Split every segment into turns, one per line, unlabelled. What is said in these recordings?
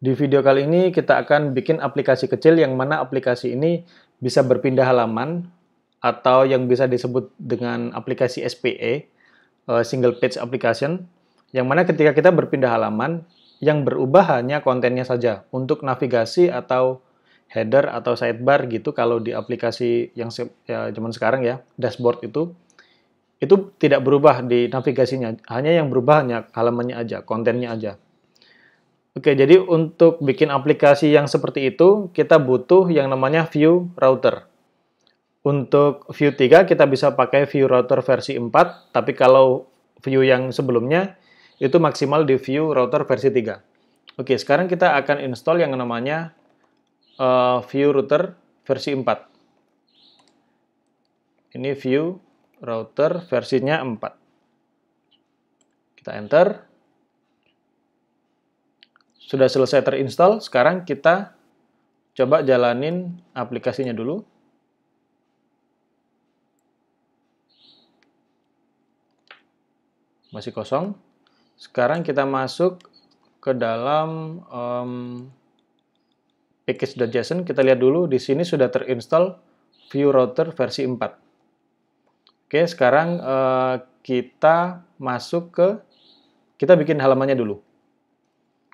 Di video kali ini kita akan bikin aplikasi kecil yang mana aplikasi ini bisa berpindah halaman atau yang bisa disebut dengan aplikasi SPA, Single Page Application, yang mana ketika kita berpindah halaman, yang berubah hanya kontennya saja. Untuk navigasi atau header atau sidebar gitu kalau di aplikasi yang ya, zaman sekarang ya, dashboard itu tidak berubah di navigasinya, hanya yang berubah hanya halamannya aja, kontennya aja. Oke, jadi untuk bikin aplikasi yang seperti itu, kita butuh yang namanya view router. Untuk view 3, kita bisa pakai view router versi 4, tapi kalau view yang sebelumnya, itu maksimal di view router versi 3. Oke, sekarang kita akan install yang namanya view router versi 4. Ini view router versinya 4. Kita enter. Sudah selesai terinstall, sekarang kita coba jalanin aplikasinya dulu. Masih kosong. Sekarang kita masuk ke dalam package.json. Kita lihat dulu, di sini sudah terinstall view router versi 4. Oke, sekarang kita masuk kita bikin halamannya dulu.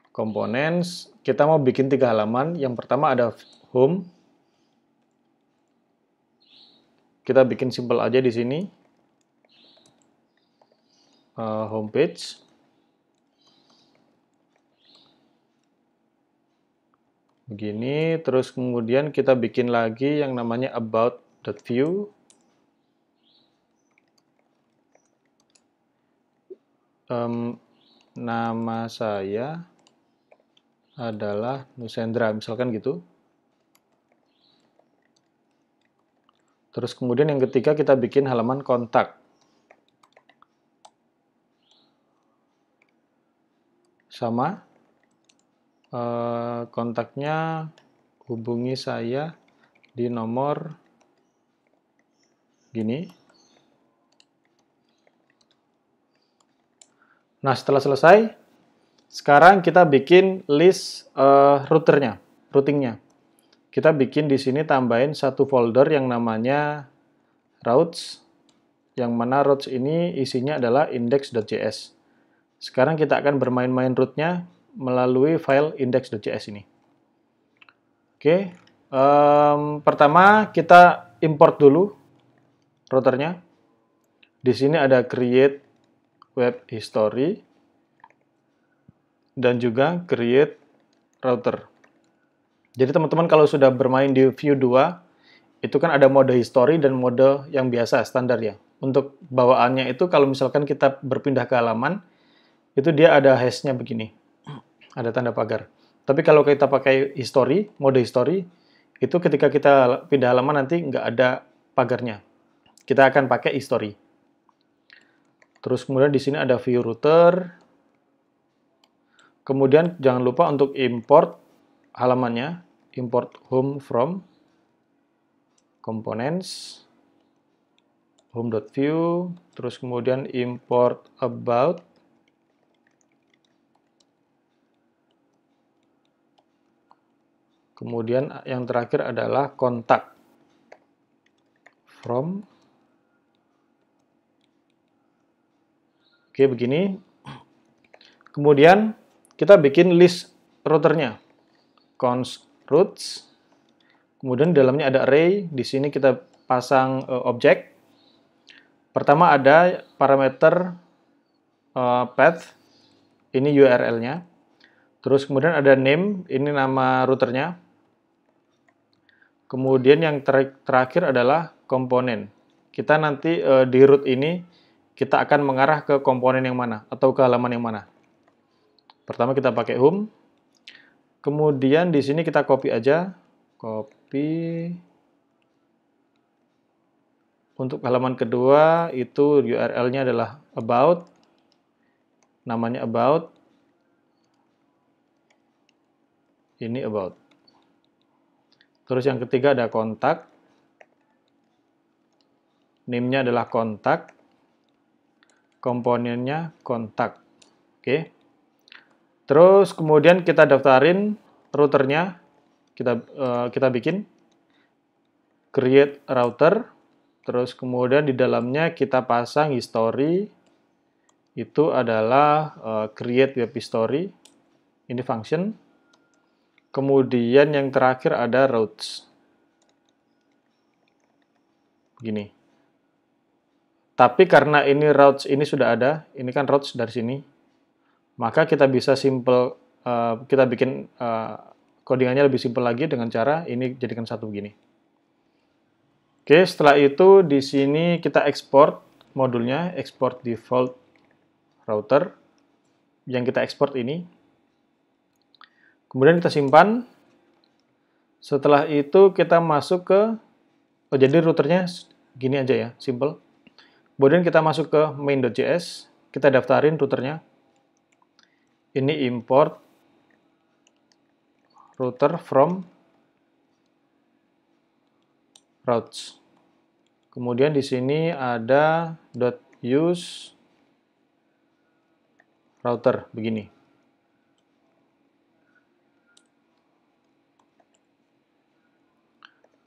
Components, kita mau bikin 3 halaman. Yang pertama ada home. Kita bikin simple aja di sini. Homepage. Begini, terus kemudian kita bikin lagi yang namanya about.view. Nama saya adalah Nusendra, misalkan gitu. Terus kemudian yang ketiga kita bikin halaman kontak. Sama, kontaknya hubungi saya di nomor gini. Nah, setelah selesai, sekarang kita bikin list routingnya. Kita bikin di sini tambahin satu folder yang namanya routes, yang mana routes ini isinya adalah index.js. Sekarang kita akan bermain-main root-nya melalui file index.js ini. Oke, pertama kita import dulu routernya. Di sini ada create web history dan juga create router. Jadi teman-teman kalau sudah bermain di view 2, itu kan ada mode history dan mode yang biasa, standar ya. Untuk bawaannya itu kalau misalkan kita berpindah ke halaman, itu dia ada hash-nya begini, ada tanda pagar. Tapi kalau kita pakai history, mode history, itu ketika kita pindah halaman nanti nggak ada pagarnya. Kita akan pakai history. Terus kemudian di sini ada view router. Kemudian jangan lupa untuk import halamannya, import home from components, home.view, terus kemudian import about, kemudian yang terakhir adalah kontak from. Oke, begini. Kemudian kita bikin list routernya, const routes. Kemudian di dalamnya ada array. Di sini kita pasang objek. Pertama ada parameter path. Ini URL-nya. Terus kemudian ada name. Ini nama routernya. Kemudian yang terakhir adalah komponen. Kita nanti di root ini kita akan mengarah ke komponen yang mana atau ke halaman yang mana. Pertama kita pakai home. Kemudian di sini kita copy aja. Copy. Untuk halaman kedua itu URL-nya adalah about. Namanya about. Ini about. Terus yang ketiga ada kontak. Name-nya adalah kontak. Komponennya kontak. Oke. Terus kemudian kita daftarin routernya, kita bikin create router, terus kemudian di dalamnya kita pasang history, itu adalah create web history, ini function. Kemudian yang terakhir ada routes. Begini. Tapi karena ini routes ini sudah ada, ini kan routes dari sini, maka kita bisa kita bikin codingannya lebih simpel lagi dengan cara ini jadikan satu begini. Oke, setelah itu di sini kita ekspor modulnya, export default router, yang kita ekspor ini. Kemudian kita simpan. Setelah itu kita masuk ke, jadi routernya gini aja ya, simple. Kemudian kita masuk ke main.js, kita daftarin routernya. Ini import router from routes. Kemudian di sini ada .use router, begini.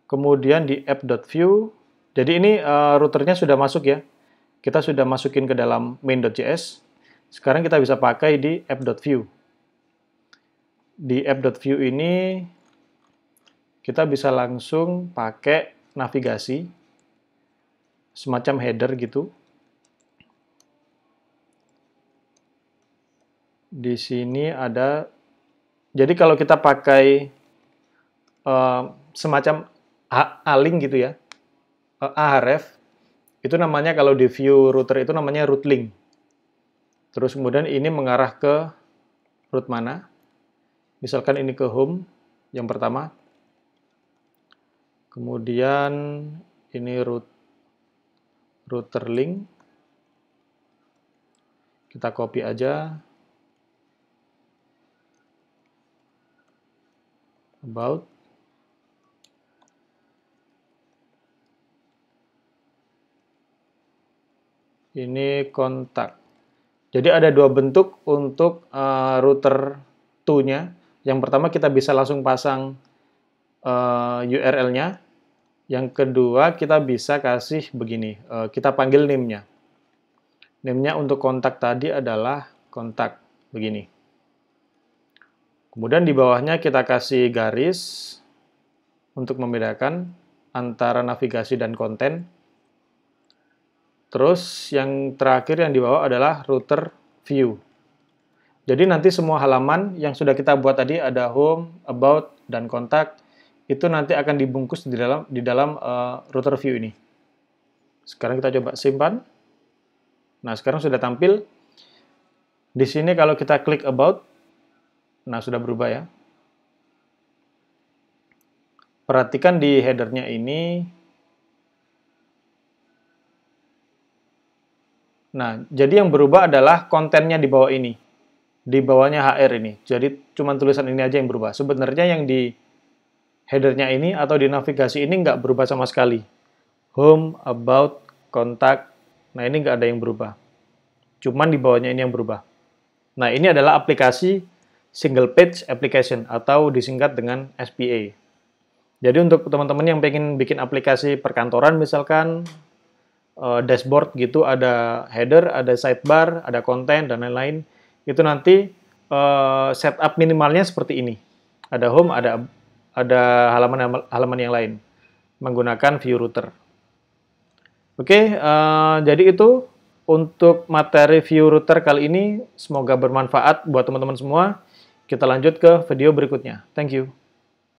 Kemudian di app.view, jadi ini routernya sudah masuk ya. Kita sudah masukin ke dalam main.js. Sekarang kita bisa pakai di app.view. Di app.view ini kita bisa langsung pakai navigasi, semacam header gitu. Di sini ada, jadi kalau kita pakai semacam A-link gitu ya, Ahref, itu namanya kalau di view router itu namanya route link. Terus kemudian ini mengarah ke route mana? Misalkan ini ke home, yang pertama. Kemudian ini router link. Kita copy aja. About. Ini kontak. Jadi ada dua bentuk untuk router 2-nya. Yang pertama kita bisa langsung pasang URL-nya. Yang kedua kita bisa kasih begini, kita panggil name-nya. Name-nya untuk kontak tadi adalah kontak, begini. Kemudian di bawahnya kita kasih garis untuk membedakan antara navigasi dan konten. Terus yang terakhir yang di bawah adalah router view. Jadi nanti semua halaman yang sudah kita buat tadi ada home, about, dan kontak, itu nanti akan dibungkus di dalam router view ini. Sekarang kita coba simpan. Nah, sekarang sudah tampil. Di sini kalau kita klik about, nah sudah berubah ya. Perhatikan di headernya ini. Nah, jadi yang berubah adalah kontennya di bawah ini. Di bawahnya HR ini. Jadi cuma tulisan ini aja yang berubah. Sebenarnya yang di headernya ini atau di navigasi ini nggak berubah sama sekali. Home, about, kontak. Nah, ini nggak ada yang berubah. Cuman di bawahnya ini yang berubah. Nah, ini adalah aplikasi single page application atau disingkat dengan SPA. Jadi untuk teman-teman yang pengen bikin aplikasi perkantoran misalkan, dashboard gitu, ada header, ada sidebar, ada konten, dan lain-lain. Itu nanti setup minimalnya seperti ini. Ada home, ada halaman yang lain. Menggunakan view router. Oke, jadi itu untuk materi view router kali ini. Semoga bermanfaat buat teman-teman semua. Kita lanjut ke video berikutnya. Thank you.